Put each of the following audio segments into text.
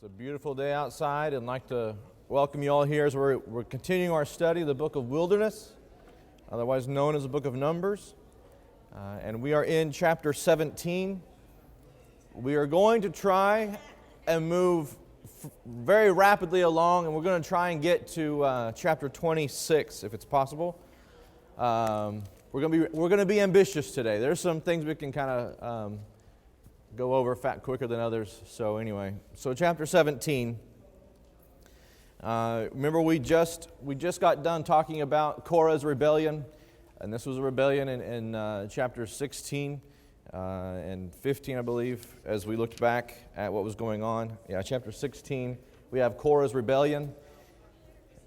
It's a beautiful day outside, and I'd like to welcome you all here as we're continuing our study of the book of Wilderness, otherwise known as the book of Numbers. And we are in chapter 17. We are going to try and move very rapidly along, and we're going to try and get to chapter 26 if it's possible. We're going to be ambitious today. There's some things we can kind of go over quicker than others. So anyway, chapter 17. Remember, we just got done talking about Korres Rebellion, and this was a rebellion in chapter 16 and 15, I believe, as we looked back at what was going on. Yeah, chapter 16, we have Korres Rebellion.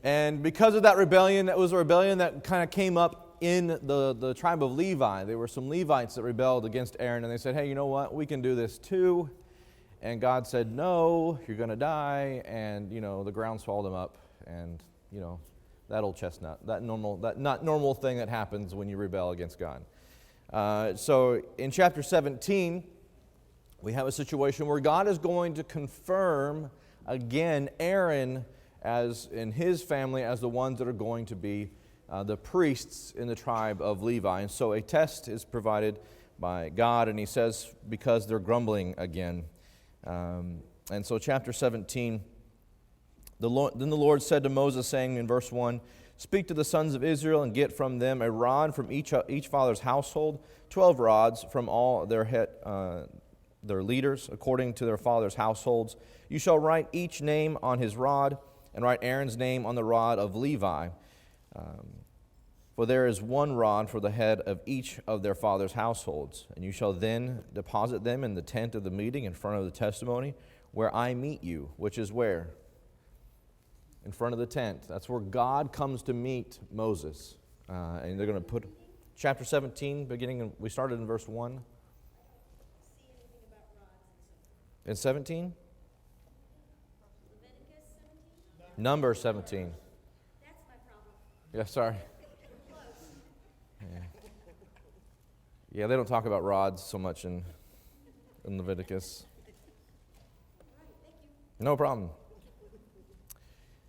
And because of that rebellion, that was a rebellion that kind of came up in the tribe of Levi. There were some Levites that rebelled against Aaron, and they said, hey, you know what, we can do this too. And God said, no, you're going to die, and, the ground swallowed them up, and, that old chestnut, that not normal thing that happens when you rebel against God. So in chapter 17, we have a situation where God is going to confirm again Aaron as in his family as the ones that are going to be the priests in the tribe of Levi. And so a test is provided by God, and he says, because they're grumbling again. And so chapter 17, then the Lord said to Moses, saying in verse 1, speak to the sons of Israel and get from them a rod from each father's household, 12 rods from all their leaders, according to their father's households. You shall write each name on his rod, and write Aaron's name on the rod of Levi. For there is one rod for the head of each of their father's households. And you shall then deposit them in the tent of the meeting in front of the testimony, where I meet you, which is where? In front of the tent. That's where God comes to meet Moses. And they're going to put chapter 17, we started in verse 1. In 17? Numbers 17. That's my problem. Yeah, sorry. Yeah, they don't talk about rods so much in Leviticus. No problem.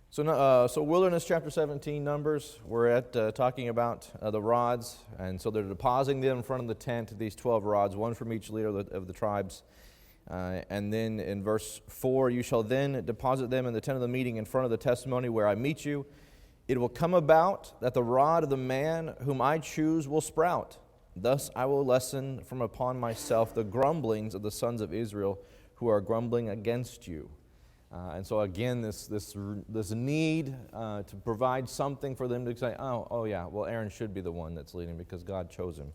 So Wilderness chapter 17, Numbers, we're at talking about the rods, and so they're depositing them in front of the tent, these 12 rods, one from each leader of the tribes. And then in verse 4, you shall then deposit them in the tent of the meeting in front of the testimony where I meet you. It will come about that the rod of the man whom I choose will sprout. Thus I will lessen from upon myself the grumblings of the sons of Israel who are grumbling against you. And so again, this need to provide something for them to say, oh yeah, well Aaron should be the one that's leading because God chose him.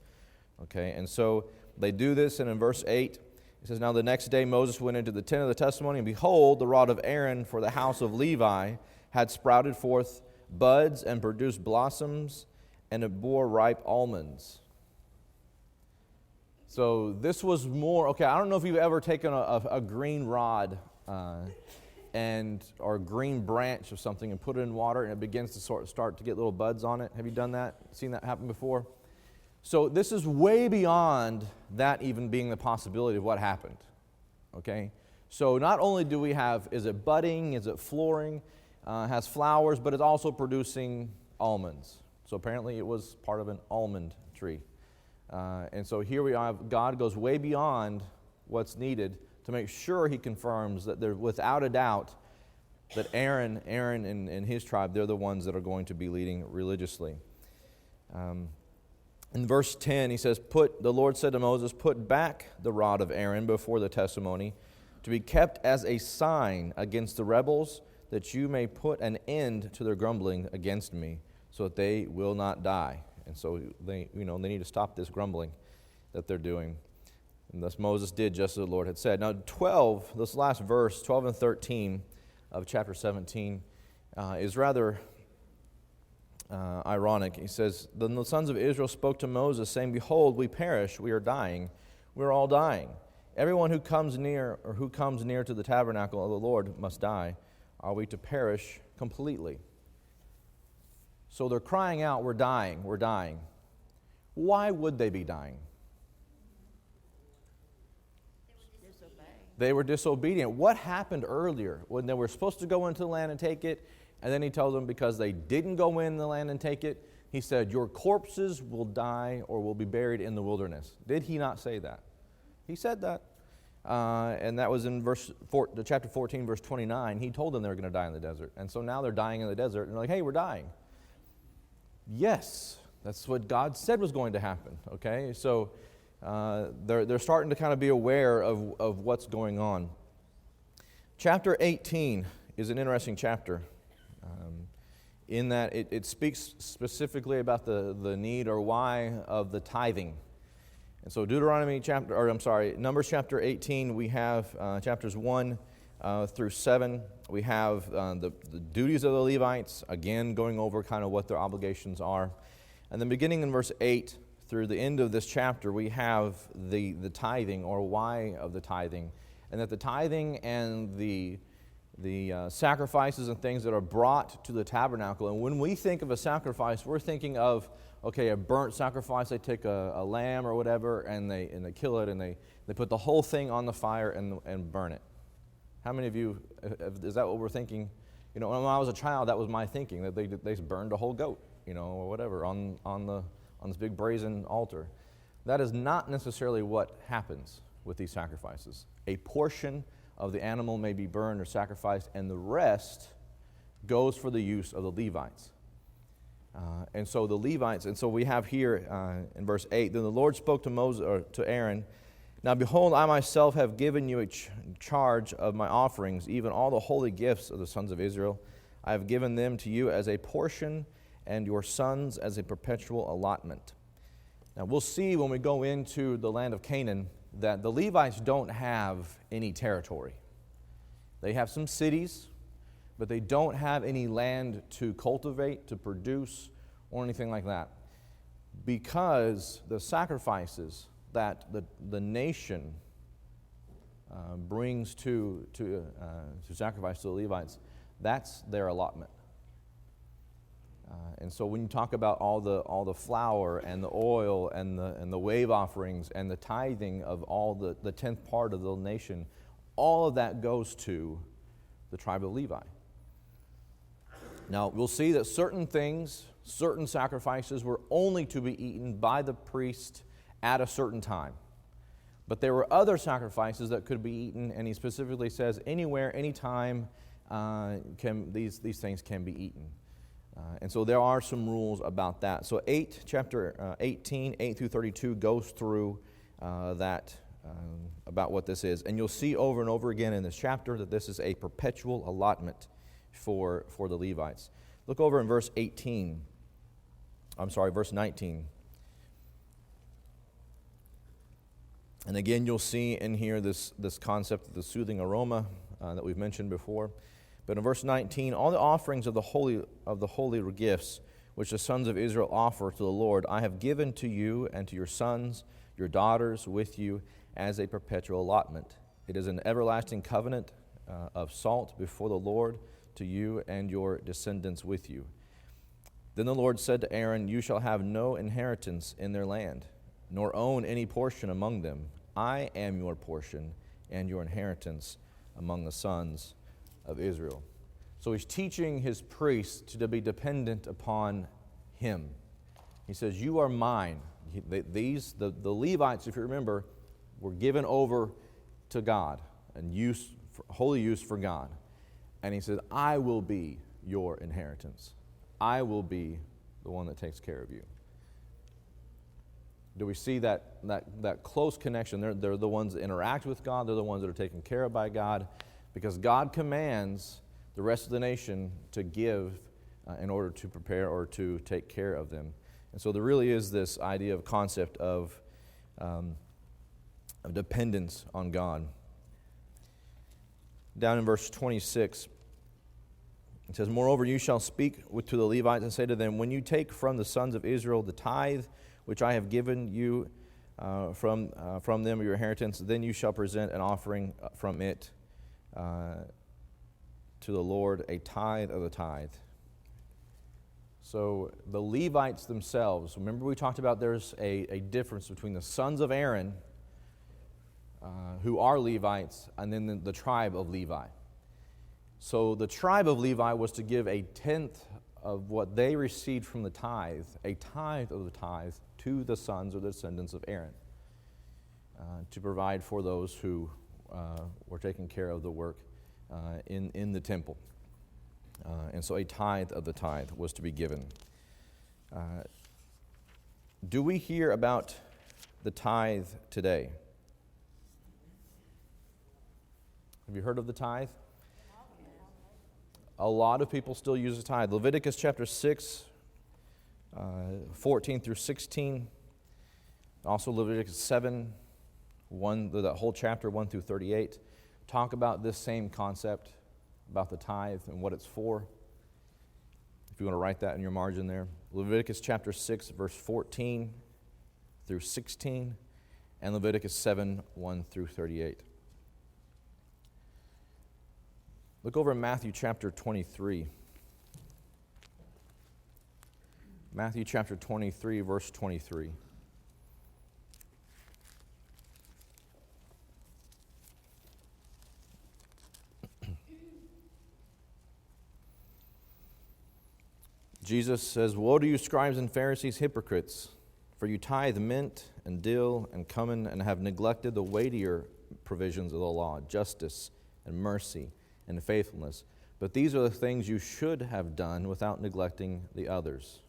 Okay, and so they do this, and in verse 8, it says, now the next day Moses went into the tent of the testimony, and behold, the rod of Aaron for the house of Levi had sprouted forth buds and produced blossoms, and it bore ripe almonds. So this was more, okay, I don't know if you've ever taken a green rod or a green branch of something and put it in water and it begins to start to get little buds on it. Have you done that? Seen that happen before? So this is way beyond that even being the possibility of what happened, okay? So not only do we have, is it budding, is it flooring, has flowers, but it's also producing almonds. So apparently it was part of an almond tree. And so here we are, God goes way beyond what's needed to make sure he confirms that they're without a doubt that Aaron and his tribe, they're the ones that are going to be leading religiously. In verse 10, he says, the Lord said to Moses, put back the rod of Aaron before the testimony to be kept as a sign against the rebels, that you may put an end to their grumbling against me, so that they will not die. And so they need to stop this grumbling that they're doing. And thus Moses did just as the Lord had said. Now 12, this last verse, 12 and 13 of chapter 17, is rather ironic. He says, then the sons of Israel spoke to Moses, saying, behold, we perish, we are dying, we are all dying. Everyone who comes near to the tabernacle of the Lord must die. Are we to perish completely? So they're crying out, we're dying, we're dying. Why would they be dying? They were disobedient. What happened earlier when they were supposed to go into the land and take it? And then he tells them because they didn't go in the land and take it, he said, your corpses will die or will be buried in the wilderness. Did he not say that? He said that. And that was in chapter 14, verse 29. He told them they were going to die in the desert. And so now they're dying in the desert. And they're like, hey, we're dying. Yes, that's what God said was going to happen. Okay, so they're starting to kind of be aware of what's going on. Chapter 18 is an interesting chapter. In that it speaks specifically about the need or why of the tithing. And so Numbers chapter 18, we have chapters 1 through 7. We have the duties of the Levites, again going over kind of what their obligations are. And then beginning in verse 8 through the end of this chapter, we have the tithing or why of the tithing. And that the tithing and the sacrifices and things that are brought to the tabernacle. And when we think of a sacrifice, we're thinking of, okay, a burnt sacrifice. They take a lamb or whatever, and they kill it, and they put the whole thing on the fire and burn it. How many of you, is that what we're thinking? You know, when I was a child, that was my thinking, that they burned a whole goat, you know, or whatever, on this big brazen altar. That is not necessarily what happens with these sacrifices. A portion of the animal may be burned or sacrificed, and the rest goes for the use of the Levites. And so we have here in verse 8, then the Lord spoke to Moses or to Aaron, now behold, I myself have given you a charge of my offerings, even all the holy gifts of the sons of Israel. I have given them to you as a portion, and your sons as a perpetual allotment. Now we'll see when we go into the land of Canaan that the Levites don't have any territory. They have some cities, but they don't have any land to cultivate, to produce, or anything like that. Because the sacrifices that the nation brings to sacrifice to the Levites, that's their allotment. And so when you talk about all the flour and the oil and the wave offerings and the tithing of all the 10th part of the nation, all of that goes to the tribe of Levi. Now we'll see that certain sacrifices were only to be eaten by the priest at a certain time. But there were other sacrifices that could be eaten, and he specifically says anywhere, anytime, these things can be eaten. And so there are some rules about that. So chapter 18, 8 through 32 goes through that about what this is. And you'll see over and over again in this chapter that this is a perpetual allotment for the Levites. Look over in verse 19. And again, you'll see in here this concept of the soothing aroma that we've mentioned before. But in verse 19, all the offerings of the holy gifts which the sons of Israel offer to the Lord, I have given to you and to your sons, your daughters with you as a perpetual allotment. It is an everlasting covenant of salt before the Lord to you and your descendants with you. Then the Lord said to Aaron, you shall have no inheritance in their land, nor own any portion among them. I am your portion and your inheritance among the sons of Israel. So he's teaching his priests to be dependent upon him. He says, you are mine. The Levites, if you remember, were given over to God and holy use for God. And he said, I will be your inheritance. I will be the one that takes care of you. Do we see that close connection? They're the ones that interact with God. They're the ones that are taken care of by God, because God commands the rest of the nation to give in order to prepare or to take care of them. And so there really is this idea of concept of dependence on God. Down in verse 26, it says, moreover, you shall speak to the Levites and say to them, when you take from the sons of Israel the tithe which I have given you from them of your inheritance, then you shall present an offering from it to the Lord, a tithe of the tithe. So the Levites themselves, remember we talked about there's a difference between the sons of Aaron who are Levites, and then the tribe of Levi. So the tribe of Levi was to give a tenth of what they received from the tithe, a tithe of the tithe, to the sons or the descendants of Aaron, to provide for those who were taking care of the work in the temple. And so a tithe of the tithe was to be given. Do we hear about the tithe today? Have you heard of the tithe? A lot of people still use the tithe. Leviticus chapter 6, 14 through 16. Also Leviticus 7, that whole chapter 1 through 38. Talk about this same concept, about the tithe and what it's for. If you want to write that in your margin there. Leviticus chapter 6, verse 14 through 16. And Leviticus 7, 1 through 38. Look over in Matthew chapter 23. Matthew chapter 23, verse 23. Jesus says, "Woe to you, scribes and Pharisees, hypocrites, for you tithe mint and dill and cumin and have neglected the weightier provisions of the law, justice and mercy and faithfulness. But these are the things you should have done without neglecting the others."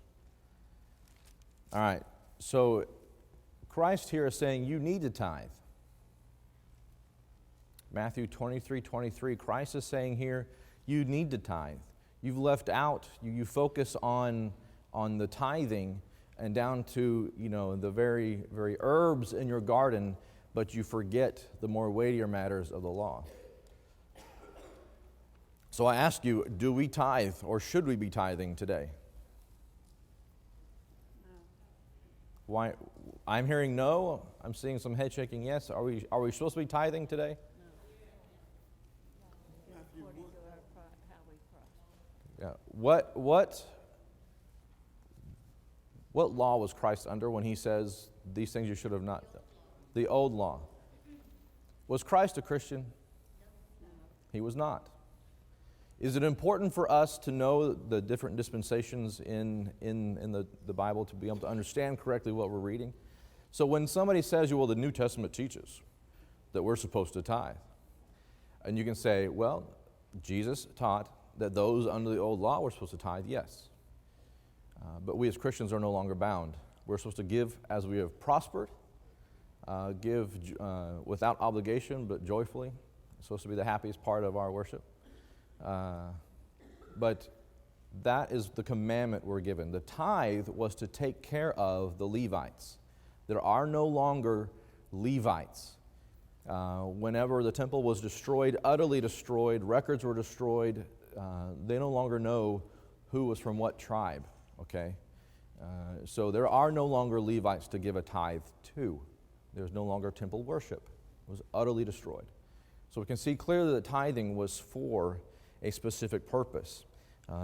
All right, so Christ here is saying you need to tithe. Matthew 23:23, Christ is saying here, you need to tithe. You've left out, you focus on the tithing and down to, the very, very herbs in your garden, but you forget the more weightier matters of the law. So I ask you, do we tithe or should we be tithing today? No. Why? I'm hearing no. I'm seeing some head shaking yes. Are we supposed to be tithing today? No. According to how we prosper. Yeah. What law was Christ under when he says these things you should have not done? The old law. Was Christ a Christian? No. He was not. Is it important for us to know the different dispensations in the Bible to be able to understand correctly what we're reading? So when somebody says, well, the New Testament teaches that we're supposed to tithe, and you can say, well, Jesus taught that those under the old law were supposed to tithe, yes. But we as Christians are no longer bound. We're supposed to give as we have prospered, give without obligation but joyfully. It's supposed to be the happiest part of our worship. But that is the commandment we're given. The tithe was to take care of the Levites. There are no longer Levites. Whenever the temple was destroyed, utterly destroyed, records were destroyed, they no longer know who was from what tribe, okay? So there are no longer Levites to give a tithe to. There's no longer temple worship. It was utterly destroyed. So we can see clearly that tithing was for a specific purpose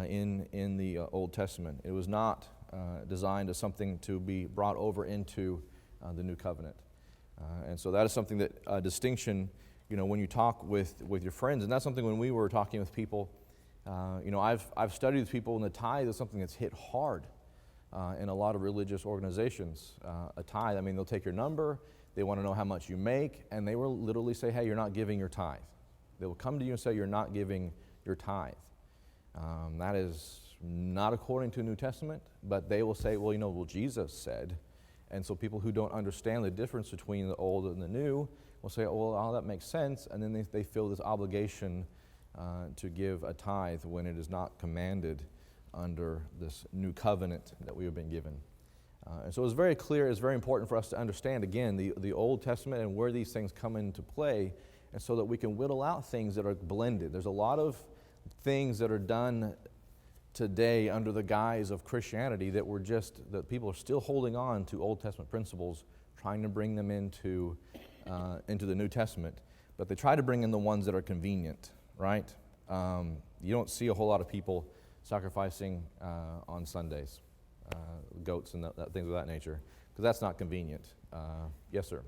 in the Old Testament. It was not designed as something to be brought over into the New Covenant. And so that is something that a distinction, when you talk with your friends, and that's something when we were talking with people, I've studied with people, and the tithe is something that's hit hard in a lot of religious organizations. A tithe, they'll take your number, they want to know how much you make, and they will literally say, hey, you're not giving your tithe. They will come to you and say, you're not giving your tithe. That is not according to the New Testament, but they will say, well, Jesus said. And so people who don't understand the difference between the old and the new will say, oh, that makes sense, and then they feel this obligation to give a tithe when it is not commanded under this new covenant that we have been given. And so it's very clear, it's very important for us to understand, again, the Old Testament and where these things come into play, and so that we can whittle out things that are blended. There's a lot of things that are done today under the guise of Christianity that people are still holding on to Old Testament principles, trying to bring them into the New Testament, but they try to bring in the ones that are convenient, right? You don't see a whole lot of people sacrificing on Sundays, goats and things of that nature, because that's not convenient. Yes, sir.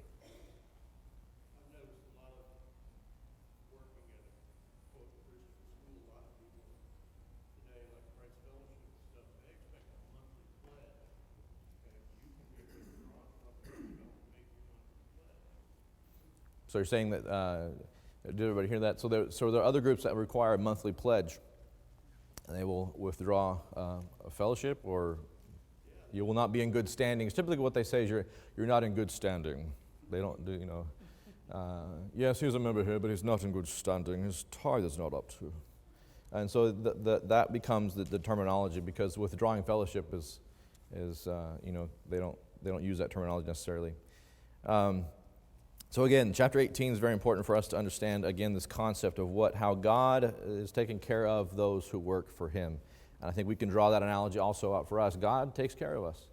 I've noticed So you're saying that, did everybody hear that? So there are other groups that require a monthly pledge, and they will withdraw a fellowship, or you will not be in good standing. Typically what they say is you're not in good standing. They don't do, yes, he's a member here, but he's not in good standing. His tithe is not up to. And so that becomes the terminology, because withdrawing fellowship is they don't use that terminology necessarily. So again, chapter 18 is very important for us to understand, again, this concept of how God is taking care of those who work for Him. And I think we can draw that analogy also out for us. God takes care of us.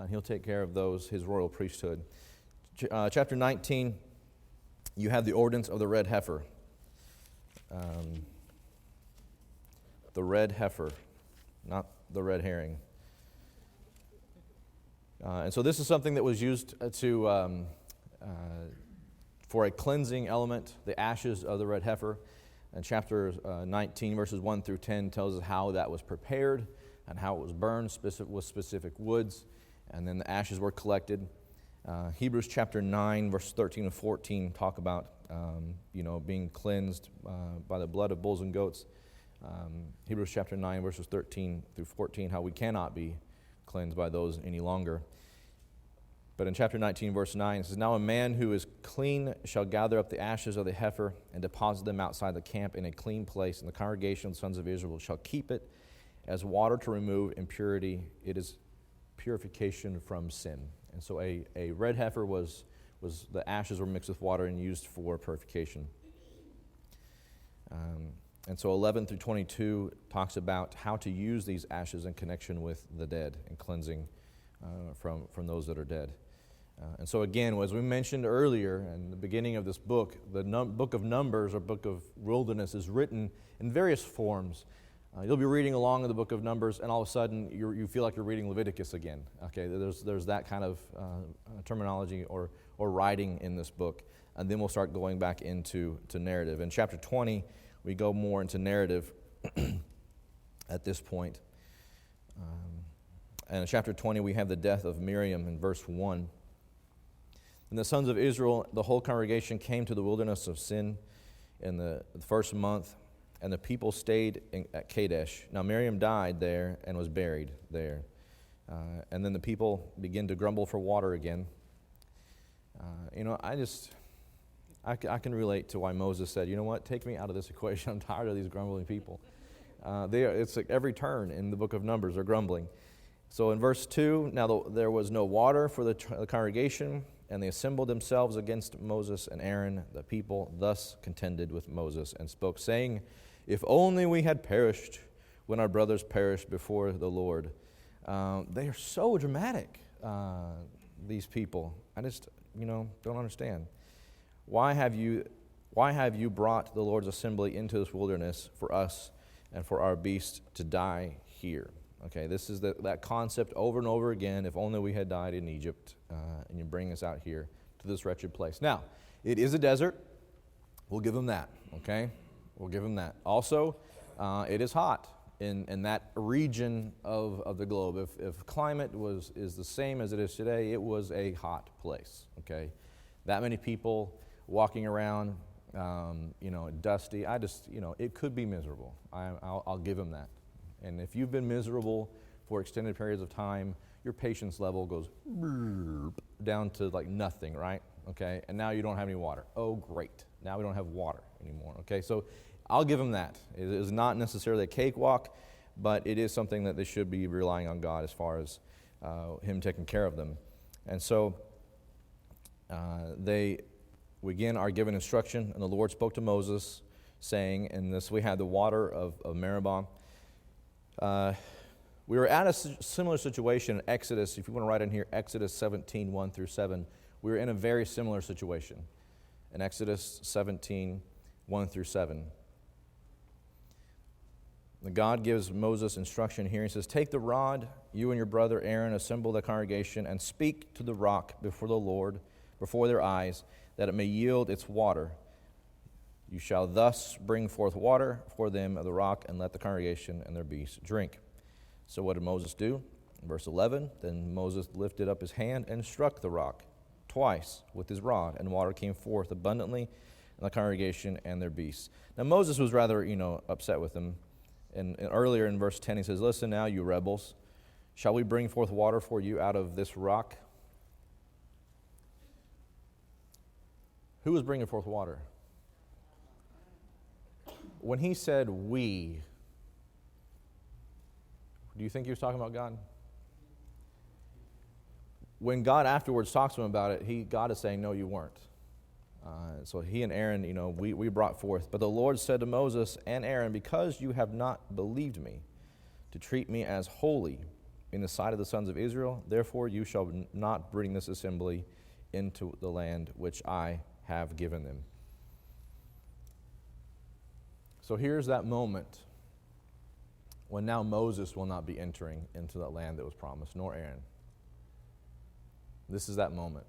He'll take care of those, His royal priesthood. Chapter 19, you have the ordinance of the red heifer. The red heifer, not the red herring. And so this is something that was used for a cleansing element, the ashes of the red heifer. And chapter 19, verses 1 through 10 tells us how that was prepared and how it was burned with specific woods. And then the ashes were collected. Hebrews chapter 9, verses 13 and 14 talk about, being cleansed by the blood of bulls and goats. Hebrews chapter 9, verses 13 through 14, how we cannot be cleansed by those any longer. But in chapter 19, verse 9, it says, "Now a man who is clean shall gather up the ashes of the heifer and deposit them outside the camp in a clean place, and the congregation of the sons of Israel shall keep it as water to remove impurity. It is purification from sin." And so a red heifer was the ashes were mixed with water and used for purification. And so 11 through 22 talks about how to use these ashes in connection with the dead and cleansing from those that are dead. And so again, as we mentioned earlier in the beginning of this book, the book of Numbers or book of Wilderness is written in various forms. You'll be reading along in the book of Numbers, and all of a sudden you feel like you're reading Leviticus again. Okay, there's that kind of terminology or writing in this book, and then we'll start going back into narrative. In chapter 20, we go more into narrative at this point. And in chapter 20, we have the death of Miriam in verse 1. "And the sons of Israel, the whole congregation, came to the wilderness of Sin in the first month, and the people stayed at Kadesh. Now Miriam died there and was buried there. And then the people began to grumble for water again." I can relate to why Moses said, "You know what, take me out of this equation. I'm tired of these grumbling people." It's like every turn in the book of Numbers are grumbling. So in verse 2, "Now there was no water for the congregation, and they assembled themselves against Moses and Aaron. The people thus contended with Moses and spoke, saying, 'If only we had perished when our brothers perished before the Lord.'" They are so dramatic, these people. I just, don't understand. Why have you brought the Lord's assembly into this wilderness for us and for our beasts to die here? Okay, this is that concept over and over again. If only we had died in Egypt, and you bring us out here to this wretched place. Now, it is a desert. We'll give them that, okay? We'll give them that. Also, it is hot in that region of the globe. If climate is the same as it is today, it was a hot place, okay? That many people walking around, dusty. It could be miserable. I'll give them that. And if you've been miserable for extended periods of time, your patience level goes down to like nothing, right? Okay, and now you don't have any water. Oh, great. Now we don't have water anymore. Okay, so I'll give them that. It is not necessarily a cakewalk, but it is something that they should be relying on God as far as Him taking care of them. And so we again are given instruction, and the Lord spoke to Moses, saying, and this we had the water of Meribah. We were at a similar situation in Exodus. If you want to write in here, Exodus 17, 1 through 7. We were in a very similar situation in Exodus 17, 1 through 7. God gives Moses instruction here. He says, "Take the rod, you and your brother Aaron, assemble the congregation, and speak to the rock before the Lord, before their eyes, that it may yield its water. You shall thus bring forth water for them of the rock, and let the congregation and their beasts drink." So what did Moses do? Verse 11, "Then Moses lifted up his hand and struck the rock. twice with his rod, and water came forth abundantly in the congregation and their beasts. Now Moses was rather, upset with them. And earlier in verse 10 he says, listen now, you rebels, shall we bring forth water for you out of this rock? Who was bringing forth water? When he said we, do you think he was talking about God? When God afterwards talks to him about it, God is saying, no, you weren't. So he and Aaron, we brought forth. But the Lord said to Moses and Aaron, because you have not believed me to treat me as holy in the sight of the sons of Israel, therefore you shall not bring this assembly into the land which I have given them. So here's that moment when now Moses will not be entering into that land that was promised, nor Aaron. This is that moment.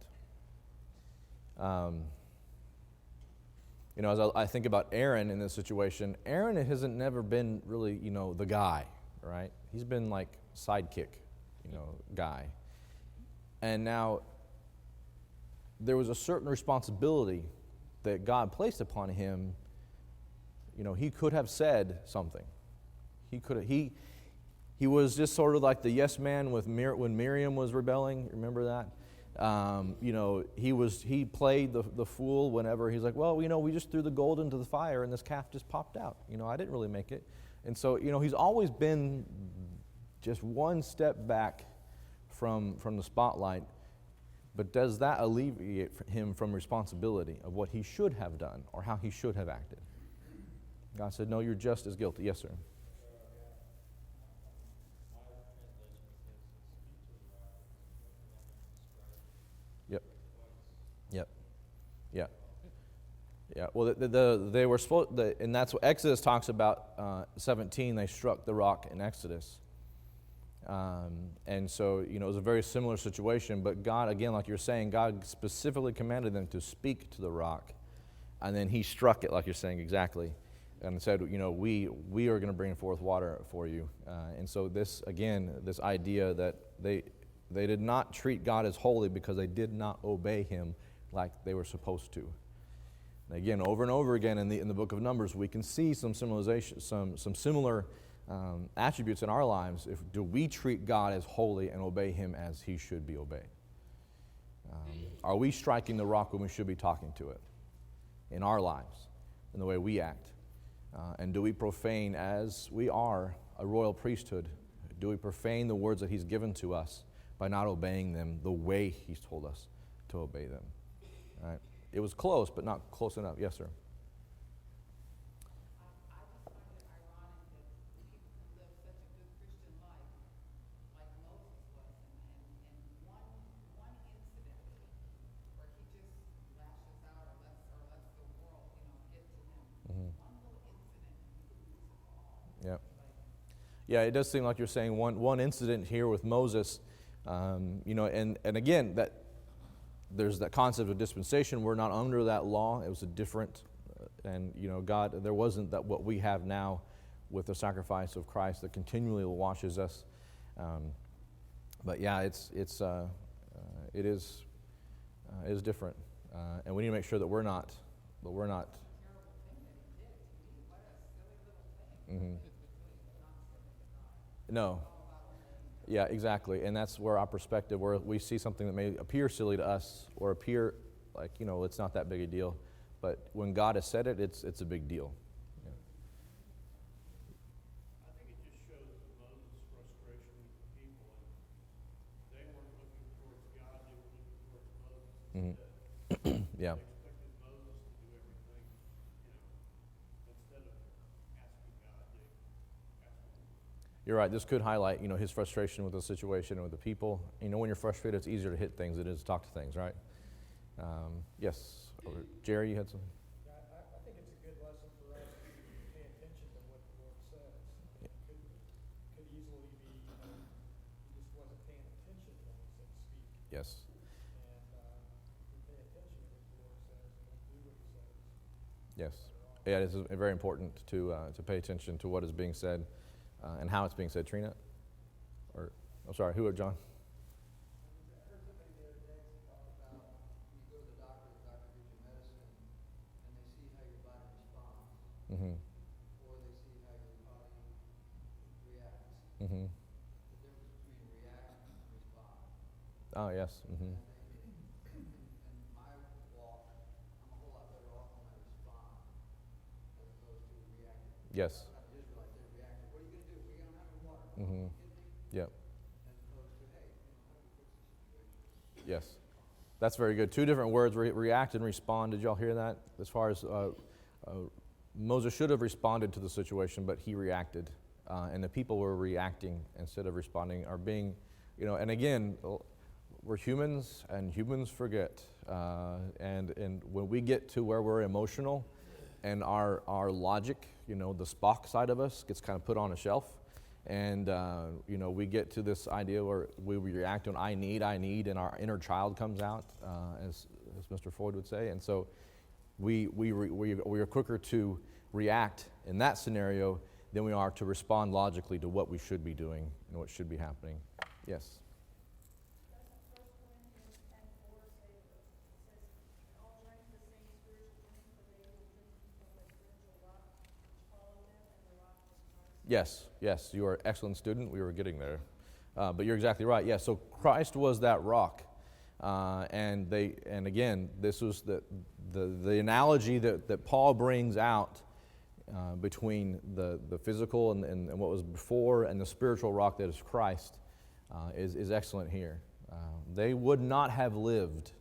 As I think about Aaron in this situation, Aaron hasn't never been really, the guy, right? He's been like sidekick, guy. And now there was a certain responsibility that God placed upon him. He could have said something. He was just sort of like the yes man when Miriam was rebelling. Remember that? He played the fool whenever he's like, well, we just threw the gold into the fire and this calf just popped out. I didn't really make it. And so, he's always been just one step back from the spotlight. But does that alleviate him from responsibility of what he should have done or how he should have acted? God said, no, you're just as guilty. Yes, sir. Yep. Yeah. Well, they were supposed, and that's what Exodus talks about. 17, they struck the rock in Exodus, and so it was a very similar situation. But God, again, like you're saying, God specifically commanded them to speak to the rock, and then He struck it, like you're saying exactly, and said, we are going to bring forth water for you. And so this idea that they did not treat God as holy because they did not obey Him like they were supposed to. And again, over and over again in the book of Numbers, we can see some similar attributes in our lives. Do we treat God as holy and obey Him as He should be obeyed? Are we striking the rock when we should be talking to it in our lives, in the way we act? And do we profane, as we are a royal priesthood, do we profane the words that He's given to us by not obeying them the way He's told us to obey them? Right. It was close, but not close enough. Yes, sir. I just find it ironic that people can live such a good Christian life like Moses was, and one incident where he just lashes out or lets the world, get to him. Mm-hmm. One little incident, he could lose it all. Yep. Yeah, it does seem like you're saying one incident here with Moses, and again that. There's that concept of dispensation. We're not under that law. It was a different, God, there wasn't that what we have now with the sacrifice of Christ that continually washes us. But yeah, it is different, and we need to make sure that we're not. Mm-hmm. No. Yeah, exactly, and that's where our perspective, where we see something that may appear silly to us or appear like, it's not that big a deal, but when God has said it, it's a big deal. Yeah. I think it just shows Moses' frustration with the people, and they weren't looking towards God, they were looking towards Moses. Mm-hmm. Yeah. They expected Moses to do everything, instead of asking God, they asked Moses. You're right. This could highlight, his frustration with the situation and with the people. When you're frustrated, it's easier to hit things than it is to talk to things, right? Yes. Jerry, you had something? Yeah, I think it's a good lesson for us to pay attention to what the Lord says. Yeah. It could easily be, he just wasn't paying attention when he said speak. Yes. And we pay attention to what the Lord says and then do what he says. Yes. Yeah, it is very important to pay attention to what is being said. And how it's being said. Trina? Or, I'm sorry, who, John? I heard somebody the other day talk about Mm-hmm. or they see how your body reacts. Mm-hmm. The difference between react and respond. Oh, yes. Mm-hmm. In my walk, I'm a whole lot better off when I respond as opposed to reacting. Yes. Sometimes the Israelites, they reacted. What are you going to do? We're going to have any water. Mm-hmm. Are you kidding me? Yep. As opposed to, hey, how do we fix this situation? Yes. That's very good. Two different words, react and respond. Did y'all hear that? As far as Moses should have responded to the situation, but he reacted. And the people were reacting instead of responding, or being, and again, we're humans, and humans forget. And when we get to where we're emotional and our logic, the Spock side of us gets kind of put on a shelf. And, we get to this idea where we react when I need, and our inner child comes out, as Mr. Floyd would say. And so we are quicker to react in that scenario than we are to respond logically to what we should be doing and what should be happening. Yes? Yes, you are an excellent student. We were getting there. But you're exactly right. Yes, so Christ was that rock. And again, this was the analogy that Paul brings out between the physical and what was before and the spiritual rock that is Christ is excellent here. They would not have lived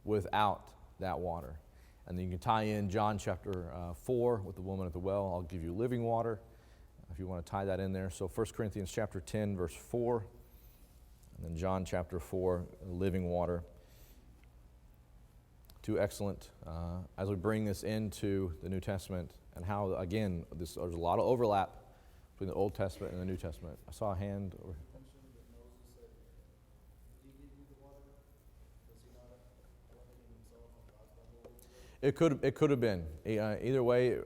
without that water. And then you can tie in John chapter 4 with the woman at the well. I'll give you living water, if you want to tie that in there. So 1 Corinthians chapter 10, verse 4, and then John chapter 4, living water. Two excellent, as we bring this into the New Testament, and how, again, there's a lot of overlap between the Old Testament and the New Testament. I saw a hand over. It could have been. Either way,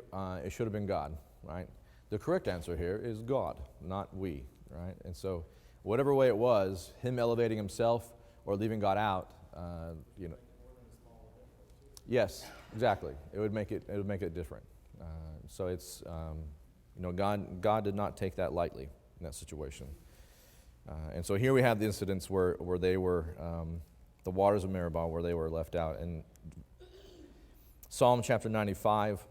it should have been God, right? The correct answer here is God, not we, right? And so, whatever way it was, him elevating himself or leaving God out, Yes, exactly. It would make it different. So it's God did not take that lightly in that situation. And so here we have the incidents where they were the waters of Meribah, where they were left out. And Psalm chapter 95,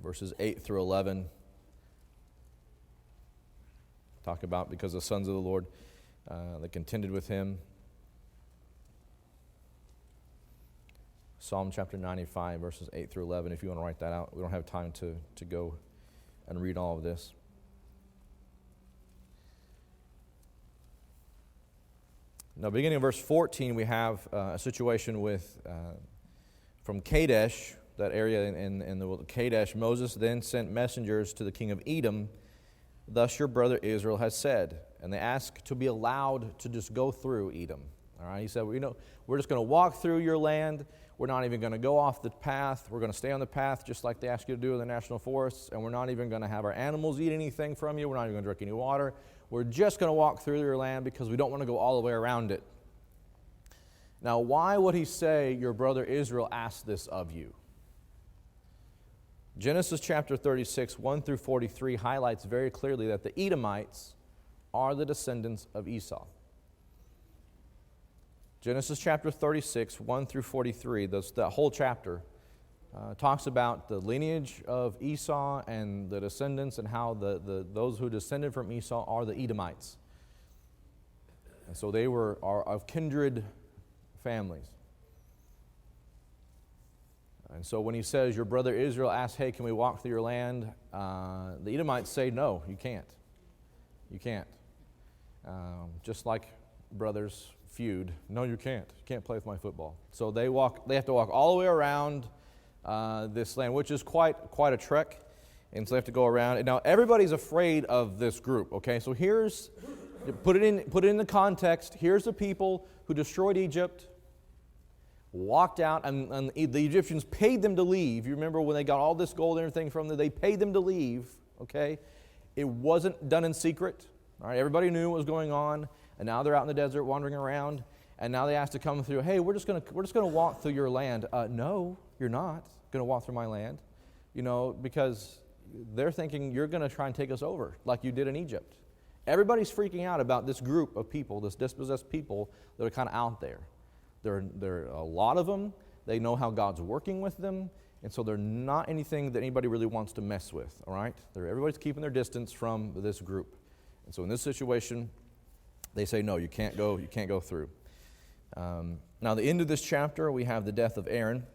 verses 8 through 11, talk about because the sons of the Lord that contended with him. Psalm chapter 95, verses 8 through 11, if you want to write that out. We don't have time to go and read all of this. Now, beginning of verse 14, we have a situation with, from Kadesh, that area in the Kadesh, Moses then sent messengers to the king of Edom, "Thus your brother Israel has said." And they asked to be allowed to just go through Edom. All right, he said, we're just going to walk through your land. We're not even going to go off the path. We're going to stay on the path just like they ask you to do in the national forests. And we're not even going to have our animals eat anything from you. We're not even going to drink any water. We're just going to walk through your land because we don't want to go all the way around it. Now, why would he say your brother Israel asked this of you? Genesis chapter 36, 1 through 43 highlights very clearly that the Edomites are the descendants of Esau. Genesis chapter 36, 1 through 43, that whole chapter talks about the lineage of Esau and the descendants and how those who descended from Esau are the Edomites. And so they are of kindred families. And so when he says, your brother Israel asks, hey, can we walk through your land? The Edomites say, no, you can't. You can't. Just like brothers feud. No, you can't. You can't play with my football. So they have to walk all the way around this land, which is quite a trek. And so they have to go around. And now everybody's afraid of this group, okay? So put it in the context. Here's the people who destroyed Egypt, walked out, and the Egyptians paid them to leave. You remember when they got all this gold and everything from them, they paid them to leave, okay? It wasn't done in secret. All right, everybody knew what was going on, and now they're out in the desert wandering around, and now they asked to come through. Hey, we're just going to walk through your land. No, you're not going to walk through my land. because they're thinking you're going to try and take us over like you did in Egypt. Everybody's freaking out about this group of people, this dispossessed people that are kind of out there. There are a lot of them. They know how God's working with them, and so they're not anything that anybody really wants to mess with, all right? Everybody's keeping their distance from this group. And so in this situation, they say, no, you can't go through. Now, the end of this chapter, we have the death of Aaron.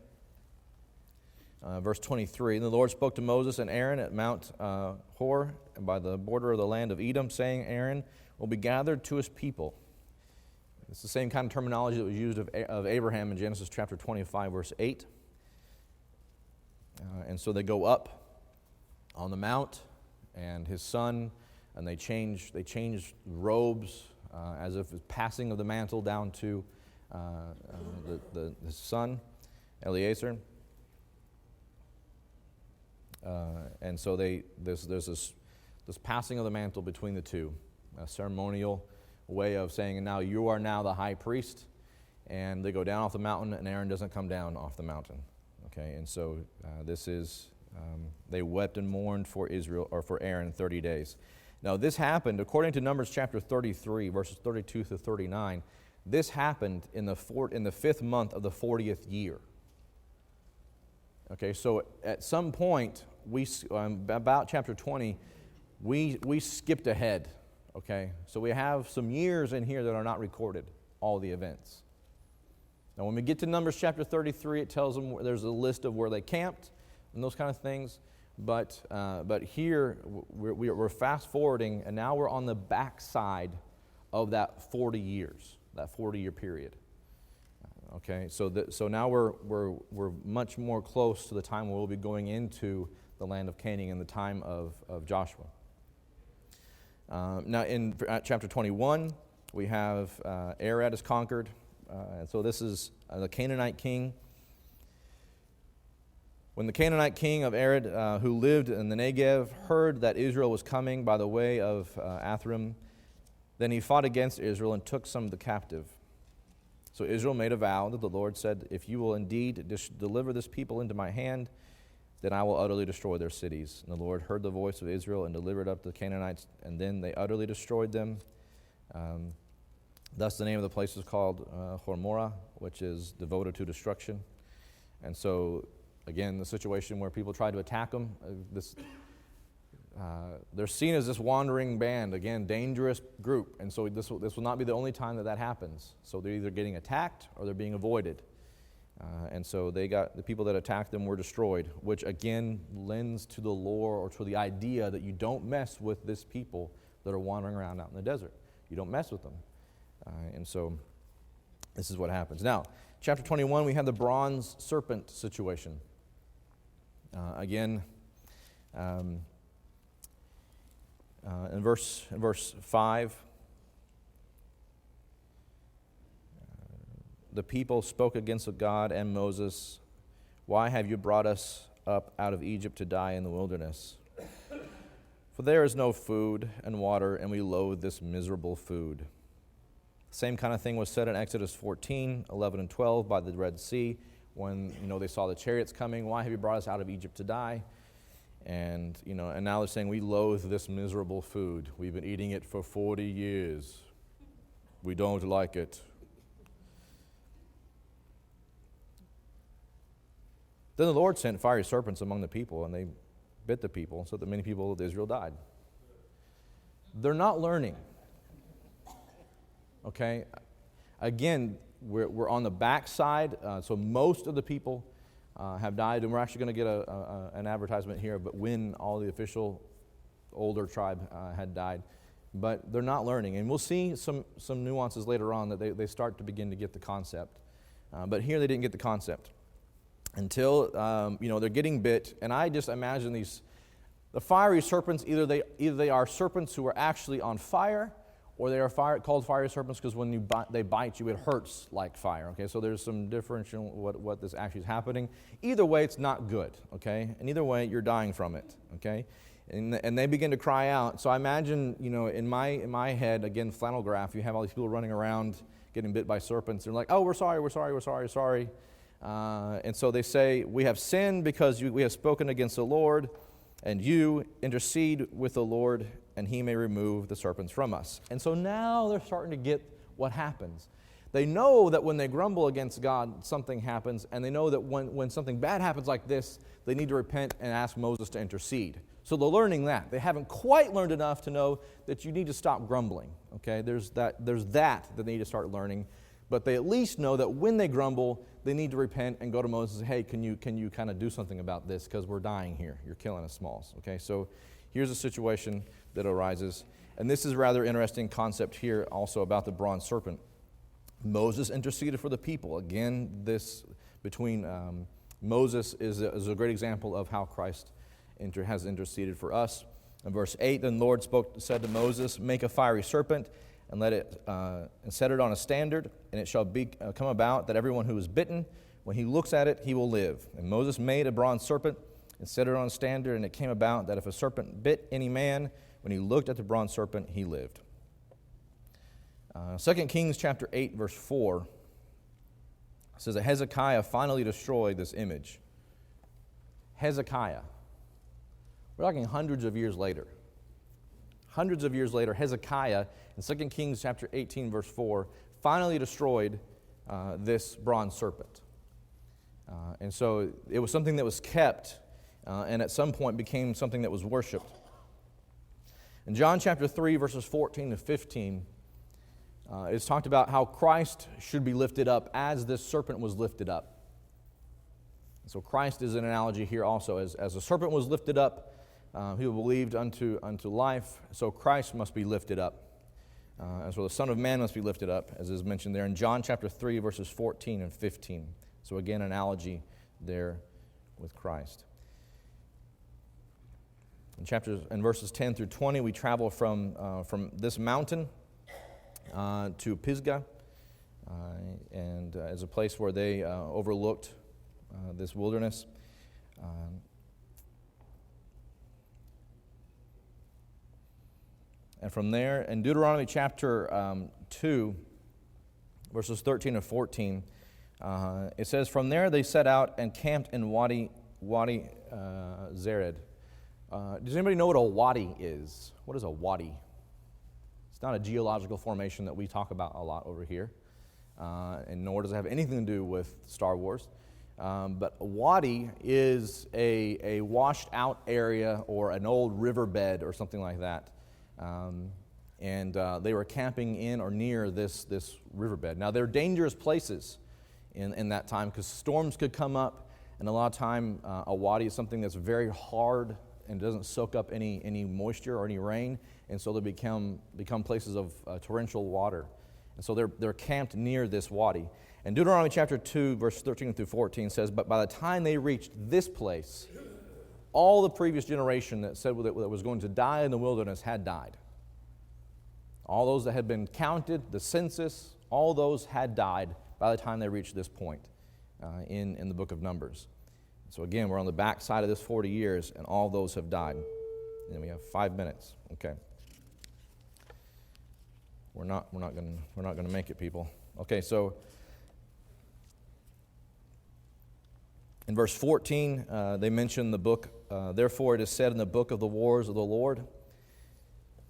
Verse 23, and the Lord spoke to Moses and Aaron at Mount Hor by the border of the land of Edom, saying, Aaron will be gathered to his people. It's the same kind of terminology that was used of Abraham in Genesis chapter 25, verse 8. And so they go up on the mount, and his son, and they change robes as if it's passing of the mantle down to the son, Eleazar. And so there's this passing of the mantle between the two, a ceremonial way of saying, and now you are now the high priest, and they go down off the mountain, and Aaron doesn't come down off the mountain. Okay, and so this is, they wept and mourned for Israel, or for Aaron 30 days. Now this happened, according to Numbers chapter 33, verses 32 to 39, this happened in the 5th month of the 40th year. Okay, so at some point, about chapter 20, we skipped ahead, okay? So we have some years in here that are not recorded, all the events. Now when we get to Numbers chapter 33, it tells them there's a list of where they camped and those kind of things. But here, we're fast forwarding, and now we're on the backside of that 40 years, that 40-year period. Okay, so now we're much more close to the time where we'll be going into the land of Canaan in the time of Joshua. Now in chapter 21, we have Arad is conquered, and so this is the Canaanite king. When the Canaanite king of Arad, who lived in the Negev, heard that Israel was coming by the way of Athrim, then he fought against Israel and took some of the captive. So Israel made a vow that the Lord said, if you will indeed deliver this people into my hand, then I will utterly destroy their cities. And the Lord heard the voice of Israel and delivered up the Canaanites, and then they utterly destroyed them. Thus the name of the place is called Hormorah, which is devoted to destruction. And so, again, the situation where people try to attack them, they're seen as this wandering band, again, dangerous group. And so this will not be the only time that happens. So they're either getting attacked or they're being avoided. And so the people that attacked them were destroyed, which again lends to the lore or to the idea that you don't mess with this people that are wandering around out in the desert. You don't mess with them. And so this is what happens. Now, chapter 21, we have the bronze serpent situation. In verse 5, the people spoke against God and Moses, why have you brought us up out of Egypt to die in the wilderness? For there is no food and water, and we loathe this miserable food. The same kind of thing was said in Exodus 14, 11 and 12 by the Red Sea, when they saw the chariots coming, why have you brought us out of Egypt to die? And now they're saying we loathe this miserable food. We've been eating it for 40 years. We don't like it. Then the Lord sent fiery serpents among the people, and they bit the people, so that many people of Israel died. They're not learning. Okay? Again, we're on the backside, so most of the people have died, and we're actually going to get an advertisement here, but when all the official older tribe had died. But they're not learning, and we'll see some nuances later on that they start to begin to get the concept. But here they didn't get the concept until they're getting bit, and I just imagine the fiery serpents. Either they are serpents who are actually on fire, or they are called fiery serpents because when they bite you, it hurts like fire. Okay, so there's some differential what this actually is happening. Either way, it's not good. Okay, and either way, you're dying from it. Okay, and they begin to cry out. So I imagine, in my head, again, flannel graph, you have all these people running around getting bit by serpents. They're like, oh, we're sorry. And so they say, we have sinned because we have spoken against the Lord, and you intercede with the Lord, and he may remove the serpents from us. And so now they're starting to get what happens. They know that when they grumble against God, something happens, and they know that when something bad happens like this, they need to repent and ask Moses to intercede. So they're learning that. They haven't quite learned enough to know that you need to stop grumbling. Okay, there's that they need to start learning. But they at least know that when they grumble, they need to repent and go to Moses and say, hey, can you kind of do something about this, because we're dying here. You're killing us smalls. Okay, so here's a situation that arises. And this is a rather interesting concept here also about the bronze serpent. Moses interceded for the people. Again, this between Moses is a great example of how Christ has interceded for us. In verse 8, then the Lord said to Moses, make a fiery serpent and and set it on a standard, and it shall come about that everyone who is bitten, when he looks at it, he will live. And Moses made a bronze serpent and set it on a standard, and it came about that if a serpent bit any man, when he looked at the bronze serpent, he lived. 2 Kings chapter 8, verse 4 says that Hezekiah finally destroyed this image. Hezekiah. We're talking hundreds of years later. Hundreds of years later, Hezekiah, in 2 Kings chapter 18, verse 4, finally destroyed this bronze serpent. And so it was something that was kept and at some point became something that was worshipped. In John chapter 3, verses 14 to 15, it's talked about how Christ should be lifted up as this serpent was lifted up. So Christ is an analogy here also. As the serpent was lifted up, who believed unto life, so Christ must be lifted up. And so the Son of Man must be lifted up, as is mentioned there in John chapter 3, verses 14 and 15. So again, analogy there with Christ. In verses 10 through 20, we travel from this mountain to Pisgah, and as a place where they overlooked this wilderness. And from there, in Deuteronomy chapter 2, verses 13 and 14, it says, from there they set out and camped in Wadi Zered. Does anybody know what a wadi is? What is a wadi? It's not a geological formation that we talk about a lot over here, and nor does it have anything to do with Star Wars. But a wadi is a washed out area or an old riverbed or something like that. And they were camping in or near this riverbed. Now, they're dangerous places in that time because storms could come up, and a lot of time a wadi is something that's very hard and doesn't soak up any moisture or any rain, and so they become places of torrential water. And so they're camped near this wadi. And Deuteronomy chapter 2, verse 13 through 14 says, but by the time they reached this place, all the previous generation that said that was going to die in the wilderness had died. All those that had been counted, the census, all those had died by the time they reached this point in the book of Numbers. So again, we're on the back side of this 40 years, and all those have died. And we have 5 minutes. Okay. We're not going to make it, people. Okay, so in verse 14, they mention the book. Therefore, it is said in the book of the wars of the Lord.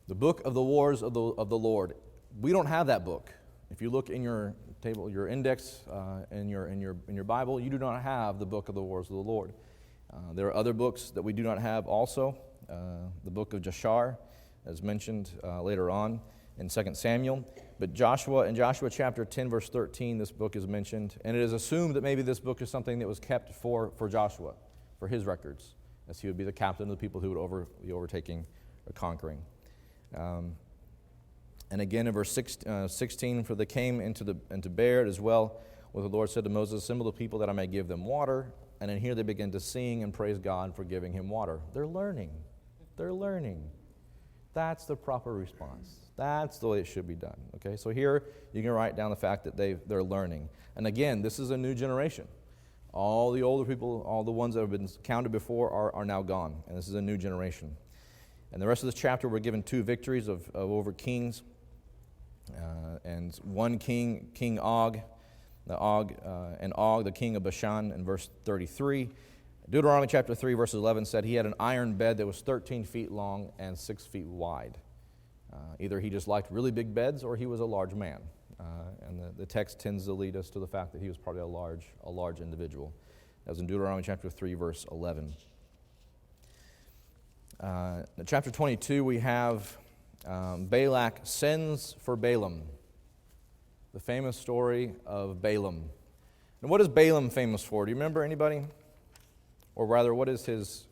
The book of the wars of the Lord. We don't have that book. If you look in your table, your index, in your Bible, you do not have the book of the wars of the Lord. There are other books that we do not have also. The book of Jashar, as mentioned later on in 2 Samuel. But in Joshua chapter 10, verse 13, this book is mentioned. And it is assumed that maybe this book is something that was kept for Joshua, for his records, as he would be the captain of the people who would be overtaking or conquering. And again in verse 16, for they came into Bered as well, where the Lord said to Moses, assemble the people that I may give them water. And in here they begin to sing and praise God for giving him water. They're learning. That's the proper response. That's the way it should be done. Okay, so here you can write down the fact that they're learning. And again, this is a new generation. All the older people, all the ones that have been counted before are now gone. And this is a new generation. And the rest of this chapter, we're given 2 victories of over kings. And one king, King Og, and Og, the king of Bashan, in verse 33. Deuteronomy chapter 3, verse 11 said he had an iron bed that was 13 feet long and 6 feet wide. Either he just liked really big beds or he was a large man. And the text tends to lead us to the fact that he was probably a large individual. That was in Deuteronomy chapter 3, verse 11. In chapter 22, we have Balak sends for Balaam. The famous story of Balaam. And what is Balaam famous for? Do you remember, anybody? Or rather, what is his...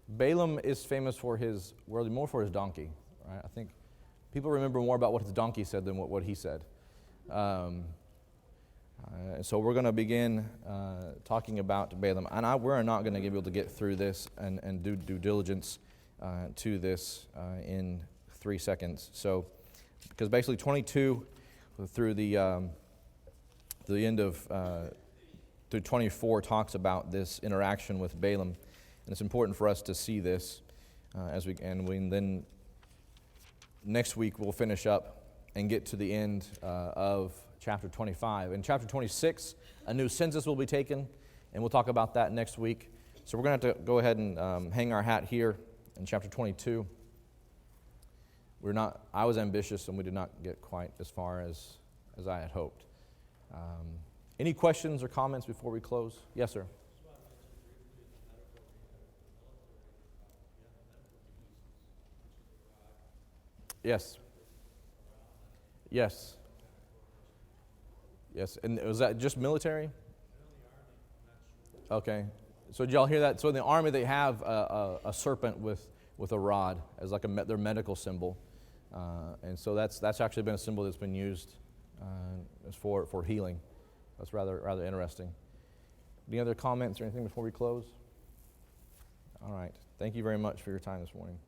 Balaam is famous for more for his donkey, right? I think people remember more about what his donkey said than what he said. So we're going to begin talking about Balaam. And we're not going to be able to get through this and do due diligence to this in 3 seconds. So, because basically 22 through the end of through 24 talks about this interaction with Balaam, and it's important for us to see this then next week we'll finish up and get to the end of chapter 25. In chapter 26, a new census will be taken, and we'll talk about that next week. So we're going to have to go ahead and hang our hat here in chapter 22. I was ambitious, and we did not get quite as far as I had hoped. Any questions or comments before we close? Yes, sir. Yes. Yes. Yes. And was that just military? Okay. So did y'all hear that? So in the army they have a serpent with a rod as like their medical symbol. And so that's actually been a symbol that's been used as for healing. That's rather interesting. Any other comments or anything before we close? All right. Thank you very much for your time this morning.